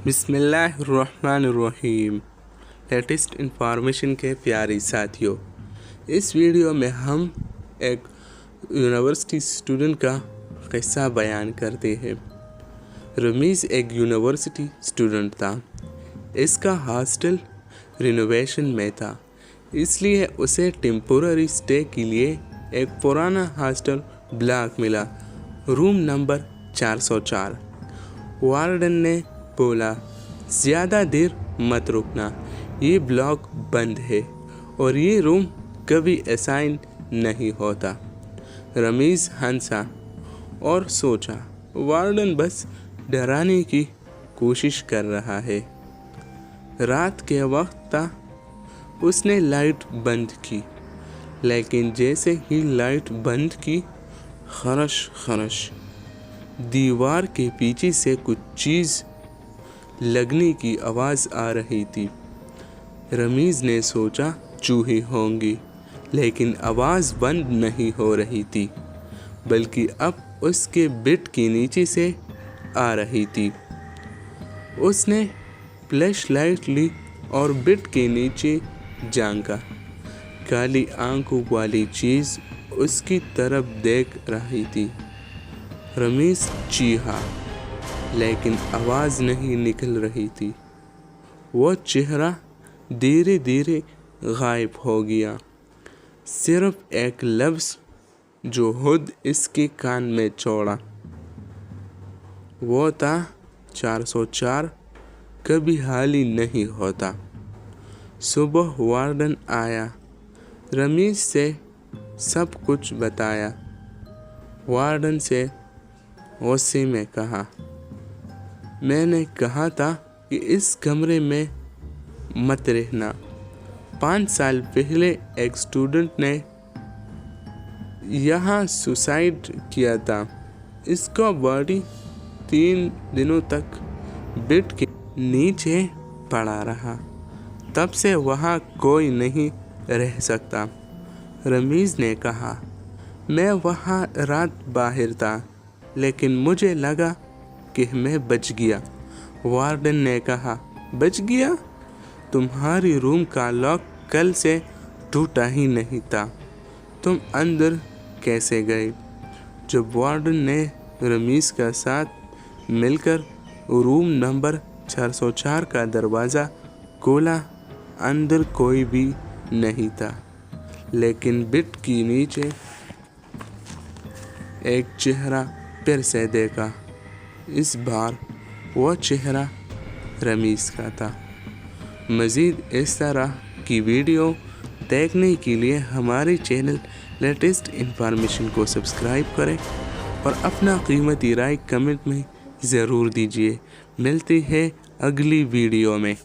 बिस्मिल्लाहिर्रहमानिर्रहीम। Latest information के प्यारे साथियों, इस वीडियो में हम एक यूनिवर्सिटी स्टूडेंट का किस्सा बयान करते हैं। रमीज़ एक यूनिवर्सिटी स्टूडेंट था। इसका हॉस्टल रिनोवेशन में था, इसलिए उसे टेम्पोररी स्टे के लिए एक पुराना हॉस्टल ब्लॉक मिला, रूम नंबर 404। वार्डन ने बोला, ज़्यादा देर मत रुकना, ये ब्लॉक बंद है और ये रूम कभी असाइन नहीं होता। रमीज़ हंसा और सोचा, वार्डन बस डराने की कोशिश कर रहा है। रात के वक्त था। उसने लाइट बंद की, लेकिन जैसे ही लाइट बंद की, खरश खरश दीवार के पीछे से कुछ चीज़ लगने की आवाज़ आ रही थी। रमीज़ ने सोचा चूहे होंगी, लेकिन आवाज़ बंद नहीं हो रही थी, बल्कि अब उसके बेड के नीचे से आ रही थी। उसने फ्लैश लाइट ली और बेड के नीचे झांका। काली आंखों वाली चीज़ उसकी तरफ देख रही थी। रमीज़ चीखा, लेकिन आवाज़ नहीं निकल रही थी। वो चेहरा धीरे धीरे गायब हो गया। सिर्फ एक लफ्ज़ जो खुद इसके कान में छोड़ा, वो था 404 कभी खाली नहीं होता। सुबह वार्डन आया, रमीज़ से सब कुछ बताया। वार्डन से गुस्से में कहा, मैंने कहा था कि इस कमरे में मत रहना। 5 साल पहले एक स्टूडेंट ने यहाँ सुसाइड किया था। इसका बॉडी 3 दिनों तक बेड के नीचे पड़ा रहा। तब से वहाँ कोई नहीं रह सकता। रमीज़ ने कहा, मैं वहाँ रात बाहर था, लेकिन मुझे लगा कि मैं बच गया। वार्डन ने कहा, बच गया? तुम्हारी रूम का लॉक कल से टूटा ही नहीं था, तुम अंदर कैसे गए? जब वार्डन ने रमीज़ का साथ मिलकर रूम नंबर 404 का दरवाज़ा खोला, अंदर कोई भी नहीं था, लेकिन बेड के नीचे एक चेहरा फिर से देखा। इस बार वो चेहरा रमीज़ का था। मज़ीद इस तरह की वीडियो देखने के लिए हमारे चैनल लेटेस्ट इंफॉर्मेशन को सब्सक्राइब करें और अपना कीमती राय कमेंट में ज़रूर दीजिए। मिलते हैं अगली वीडियो में।